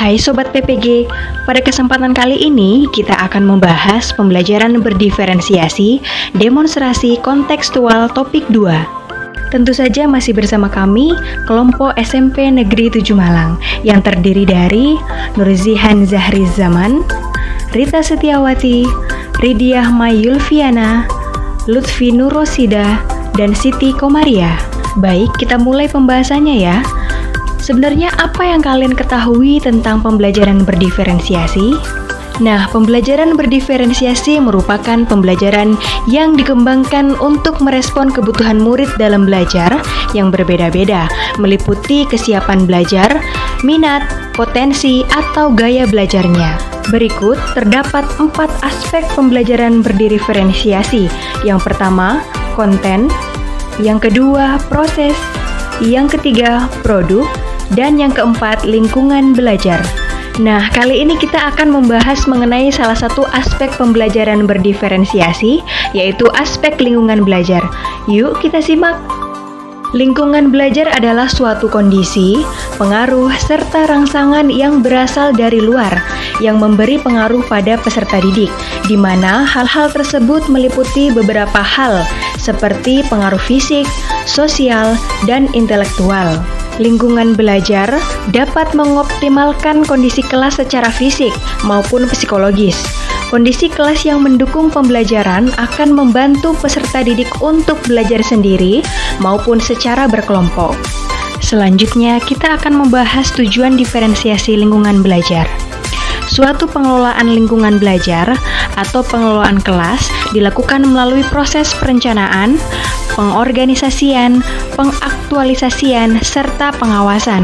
Hai Sobat PPG, pada kesempatan kali ini kita akan membahas pembelajaran berdiferensiasi, demonstrasi kontekstual topik 2. Tentu saja masih bersama kami, kelompok SMP Negeri 7 Malang, yang terdiri dari Nurzihan Zahri Zaman, Rita Setiawati, Ridiah Mayulfiana, Lutfi Nurosida, dan Siti Komaria. Baik, kita mulai pembahasannya ya. Sebenarnya apa yang kalian ketahui tentang pembelajaran berdiferensiasi? Nah, pembelajaran berdiferensiasi merupakan pembelajaran yang dikembangkan untuk merespon kebutuhan murid dalam belajar yang berbeda-beda, meliputi kesiapan belajar, minat, potensi, atau gaya belajarnya. Berikut terdapat 4 aspek pembelajaran berdiferensiasi. Yang pertama, konten. Yang kedua, proses. Yang ketiga, produk. Dan yang keempat, lingkungan belajar. Nah, kali ini kita akan membahas mengenai salah satu aspek pembelajaran berdiferensiasi, yaitu aspek lingkungan belajar. Yuk kita simak. Lingkungan belajar adalah suatu kondisi, pengaruh, serta rangsangan yang berasal dari luar, yang memberi pengaruh pada peserta didik, di mana hal-hal tersebut meliputi beberapa hal, seperti pengaruh fisik, sosial, dan intelektual. Lingkungan belajar dapat mengoptimalkan kondisi kelas secara fisik maupun psikologis. Kondisi kelas yang mendukung pembelajaran akan membantu peserta didik untuk belajar sendiri maupun secara berkelompok. Selanjutnya, kita akan membahas tujuan diferensiasi lingkungan belajar. Suatu pengelolaan lingkungan belajar atau pengelolaan kelas dilakukan melalui proses perencanaan, pengorganisasian, pengaktualisasian, serta pengawasan.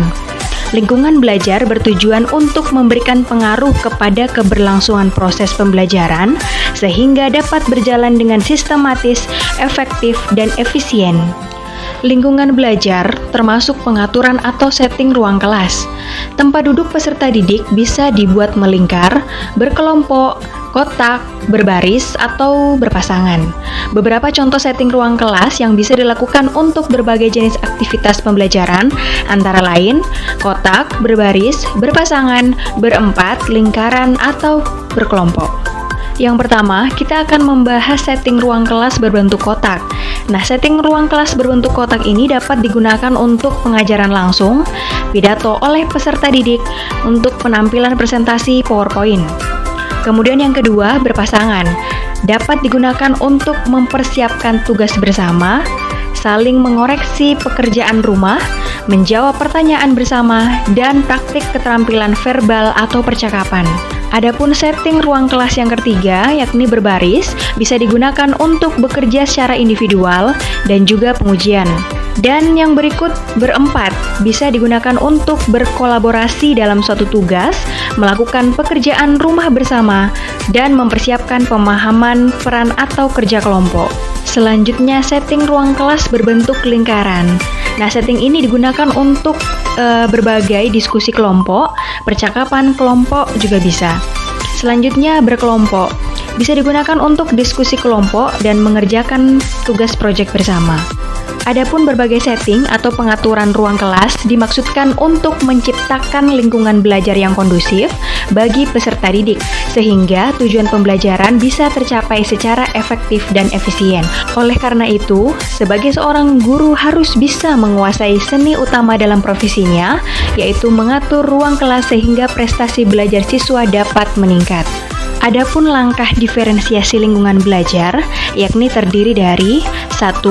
Lingkungan belajar bertujuan untuk memberikan pengaruh kepada keberlangsungan proses pembelajaran sehingga dapat berjalan dengan sistematis, efektif, dan efisien. Lingkungan belajar termasuk pengaturan atau setting ruang kelas. Tempat duduk peserta didik bisa dibuat melingkar, berkelompok, kotak, berbaris, atau berpasangan. Beberapa contoh setting ruang kelas yang bisa dilakukan untuk berbagai jenis aktivitas pembelajaran antara lain kotak, berbaris, berpasangan, berempat, lingkaran, atau berkelompok. Yang pertama, kita akan membahas setting ruang kelas berbentuk kotak. Nah, setting ruang kelas berbentuk kotak ini dapat digunakan untuk pengajaran langsung, pidato oleh peserta didik, untuk penampilan presentasi PowerPoint. Kemudian yang kedua, berpasangan. Dapat digunakan untuk mempersiapkan tugas bersama, saling mengoreksi pekerjaan rumah, menjawab pertanyaan bersama, dan praktik keterampilan verbal atau percakapan. Adapun setting ruang kelas yang ketiga, yakni berbaris, bisa digunakan untuk bekerja secara individual dan juga pengujian. Dan yang berikut, berempat, bisa digunakan untuk berkolaborasi dalam suatu tugas, melakukan pekerjaan rumah bersama, dan mempersiapkan pemahaman peran atau kerja kelompok. Selanjutnya, setting ruang kelas berbentuk lingkaran. Nah, setting ini digunakan untuk berbagai diskusi kelompok, percakapan kelompok juga bisa. Selanjutnya, berkelompok. Bisa digunakan untuk diskusi kelompok dan mengerjakan tugas proyek bersama. Adapun berbagai setting atau pengaturan ruang kelas dimaksudkan untuk menciptakan lingkungan belajar yang kondusif bagi peserta didik, sehingga tujuan pembelajaran bisa tercapai secara efektif dan efisien. Oleh karena itu, sebagai seorang guru harus bisa menguasai seni utama dalam profesinya, yaitu mengatur ruang kelas sehingga prestasi belajar siswa dapat meningkat. Adapun langkah diferensiasi lingkungan belajar, yakni terdiri dari 1.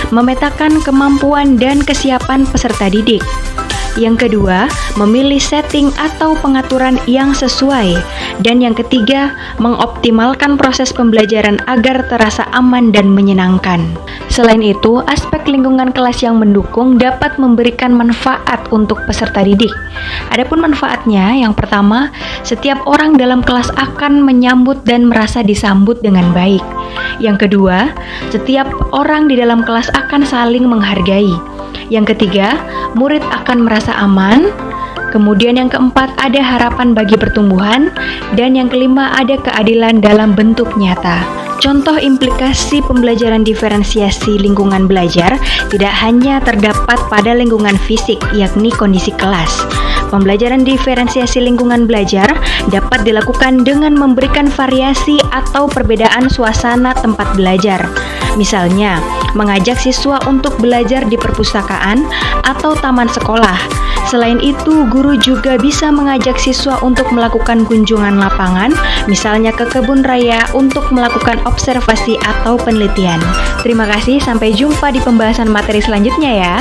Memetakan kemampuan dan kesiapan peserta didik. Yang kedua, memilih setting atau pengaturan yang sesuai. Dan yang ketiga, mengoptimalkan proses pembelajaran agar terasa aman dan menyenangkan. Selain itu, aspek lingkungan kelas yang mendukung dapat memberikan manfaat untuk peserta didik. Adapun manfaatnya, yang pertama, setiap orang dalam kelas akan menyambut dan merasa disambut dengan baik. Yang kedua, setiap orang di dalam kelas akan saling menghargai. Yang ketiga, murid akan merasa aman. Kemudian yang keempat, ada harapan bagi pertumbuhan. Dan yang kelima, ada keadilan dalam bentuk nyata. Contoh implikasi pembelajaran diferensiasi lingkungan belajar tidak hanya terdapat pada lingkungan fisik, yakni kondisi kelas. Pembelajaran diferensiasi lingkungan belajar dapat dilakukan dengan memberikan variasi atau perbedaan suasana tempat belajar. Misalnya, mengajak siswa untuk belajar di perpustakaan atau taman sekolah. Selain itu, guru juga bisa mengajak siswa untuk melakukan kunjungan lapangan, misalnya ke kebun raya untuk melakukan observasi atau penelitian. Terima kasih, sampai jumpa di pembahasan materi selanjutnya ya.